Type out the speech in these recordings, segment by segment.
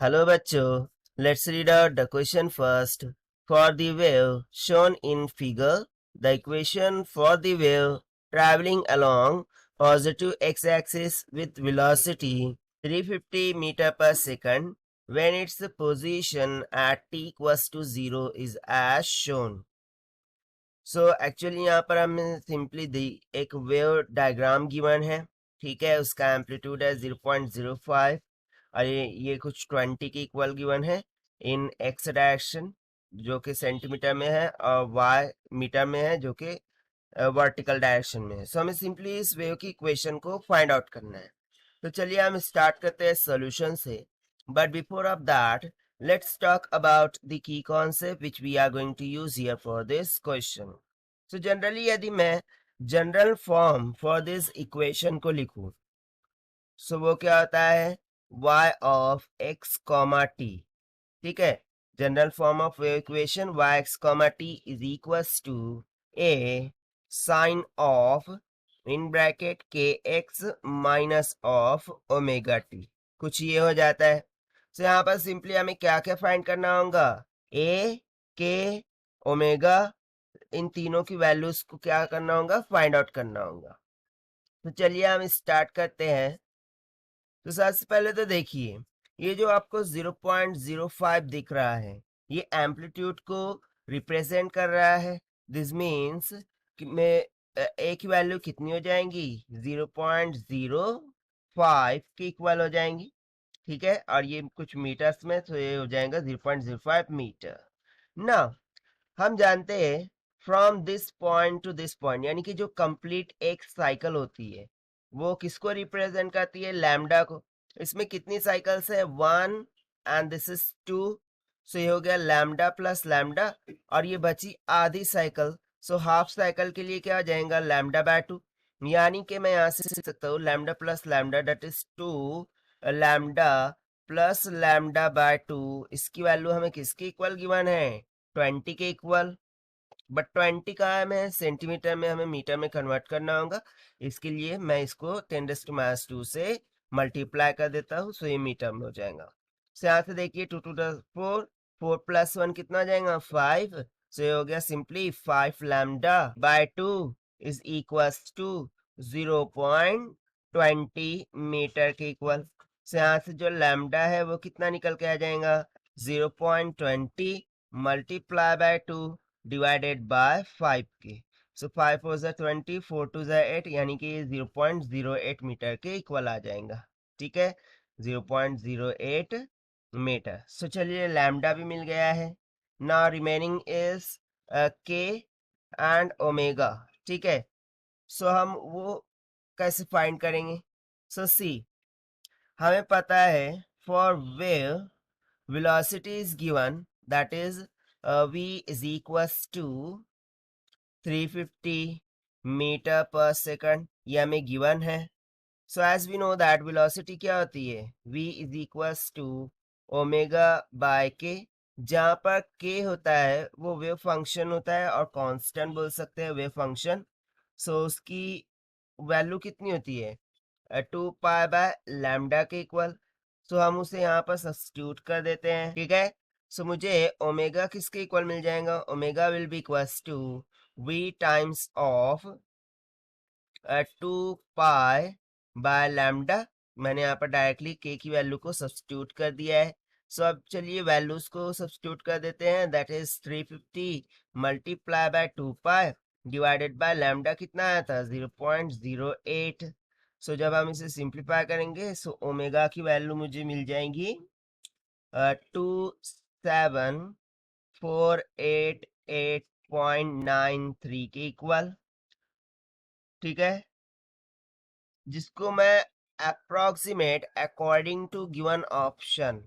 Hello bachcho, let's read out the question first. For the wave shown in figure, the equation for the wave traveling along positive x-axis with velocity 350 meter per second when its position at t equals to 0 is as shown. So actually यहाँ पर हमें simply दी एक wave diagram given है, ठीक है। उसका amplitude है 0.05 और ये कुछ 20 के इक्वल गिवन है इन एक्स डायरेक्शन जो कि सेंटीमीटर में है और वाई मीटर में है जो कि वर्टिकल डायरेक्शन में है। सो हमें सिंपली इस वेव की इक्वेशन को फाइंड आउट करना है। तो चलिए हम स्टार्ट करते हैं सॉल्यूशन से, but before of that let's talk about the key concept which we are going to use here for this question. So generally यदि मैं general form for this equation को लिखूं, सो वो क्या होता है y of x comma T, ठीक है। General form of equation y(x, t) is equals to a sine of in bracket kx minus of omega T, कुछ ये हो जाता है। तो यहाँ पर सिंपली हमें क्या क्या फाइंड करना होगा, a, k, ओमेगा, इन तीनों की वैल्यूज को क्या करना होगा, फाइंड आउट करना होगा। तो चलिए हम स्टार्ट करते हैं। तो सबसे पहले तो देखिए ये जो आपको 0.05 दिख रहा है ये एम्पलीट्यूड को रिप्रेजेंट कर रहा है। दिस मीन्स कि मैं ए की वैल्यू कितनी हो जाएंगी, 0.05 के इक्वल हो जाएंगी, ठीक है। और ये कुछ मीटर्स में तो ये हो जाएगा 0.05 मीटर। ना हम जानते हैं from this point two this point, यानी कि जो कंप्लीट एक साइकिल होती है वो किसको रिप्रेजेंट करती है, लैम्डा को। इसमें कितनी साइकिल्स है, 1 एंड दिस इज 2, सो ये हो गया लैम्डा प्लस लैम्डा और ये बची आधी साइकिल। सो हाफ साइकिल के लिए क्या हो जाएगा, लैम्डा बाय 2, यानी कि मैं यहाँ से सीख सकता हूँ lambda plus lambda that is 2 lambda plus lambda by 2। इसकी वैल्यू हमें किसके इक्वल गिवन है, 20 के इक्वल। बट 20 का हमें सेंटीमीटर में हमें मीटर में कन्वर्ट करना होगा, इसके लिए मैं इसको 10⁻² से मल्टीप्लाई कर देता हूँ, सो ये मीटर में हो जाएगा। सो यहाँ से देखिए 2 टू द 4, 4 प्लस 1 कितना हो जाएगा, 5। सो ये हो गया simply 5 lambda by 2 is equals to 0.20 metre के इक्वल। सो यहाँ से जो लैम्डा है वो कितना निकल के आ जाएगा, 0.20 मल्टीप्लाई बाय 2 डिवाइडेड बाय 5 के। सो 5 4 ज़ा 20, 4 2 ज़ा 8, यानी कि 0.08 मीटर के इक्वल आ जाएगा, ठीक है, 0.08 मीटर। सो चलिए लैम्डा भी मिल गया है। नाउ रिमेनिंग इज के एंड ओमेगा, ठीक है। सो हम वो कैसे फाइंड करेंगे, सो सी हमें पता है for wave velocity is given, that is v is equals to 350 meter per second, ये हमें given है। So as we know that velocity क्या होती है, v is equals to omega by k, जहाँ पर k होता है वो वेव फंक्शन होता है और कांस्टेंट बोल सकते हैं वेव फंक्शन। सो उसकी वैल्यू कितनी होती है, 2 पाई बाय लैम्डा के इक्वल। सो हम उसे यहाँ पर सब्स्टिट्यूट कर देते हैं, ठीक है। सो मुझे ओमेगा किसके इक्वल मिल जाएगा, omega will be equals to v times of 2 pi by lambda. मैंने यहाँ पर डायरेक्टली k की वैल्यू को सब्स्टिट्यूट कर दिया है। सो अब चलिए वैल्यूज को सब्स्टिट्यूट कर देते हैं, that is 350 multiply by 2 pi divided by lambda कितना आया था, 0.08। सो जब हम इसे सिंप्लीफाई करेंगे सो ओमेगा की वैल्यू मुझे मिल जाएगी 2748.93 के इक्वल, ठीक है। जिसको मैं approximate according to given option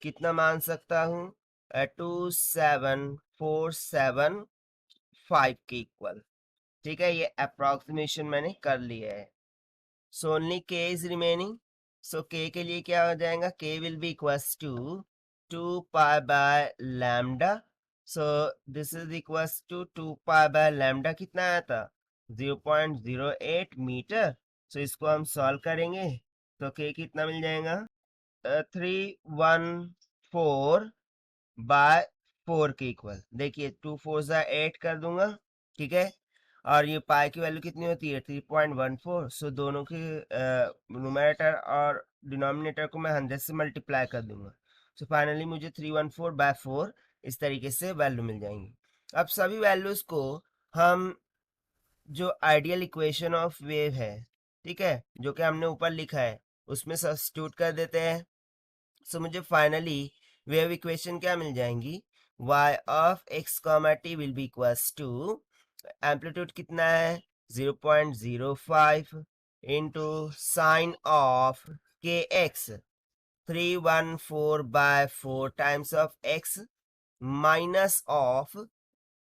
कितना मान सकता हूँ, 27475 के इक्वल, ठीक है। ये अप्रोक्सीमेशन मैंने कर लिया है। So only k is remaining. So k के लिए क्या हो जाएगा, k will be equals to 2 pi by lambda. So this is equals to 2 pi by lambda, कितना आया था, 0.08 मीटर। सो इसको हम सॉल्व करेंगे तो k कितना मिल जाएगा, 314 बाय 4 के इक्वल। देखिए 2 4 ज़ा 8 कर दूंगा, ठीक है। और ये पाई की वैल्यू कितनी होती है 3.14। सो दोनों के न्यूमरेटर और डिनोमिनेटर को मैं 100 से मल्टीप्लाई कर दूंगा। सो फाइनली मुझे 314 बाय 4 इस तरीके से वैल्यू मिल जाएंगी। अब सभी वैल्यूज को हम जो आइडियल इक्वेशन ऑफ वेव है, ठीक है, जो कि हमने ऊपर लिखा है, उसमें सब्स्टिट्यूट कर देते हैं। सो मुझे फाइनली वेव इक्वेशन क्या मिल जाएंगी, y of x comma t will be equals to, amplitude कितना है 0.05 into sine of K X 314 by 4 times of x minus of,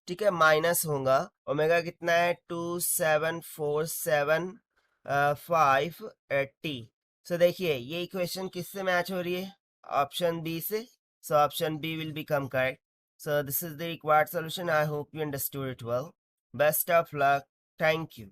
ठीक है, माइनस होगा ओमेगा कितना है 27475 सो देखिए ये इक्वेशन किससे मैच हो रही है, ऑप्शन बी से। So option B will become correct. So this is the required solution. I hope you understood it well. Best of luck. Thank you.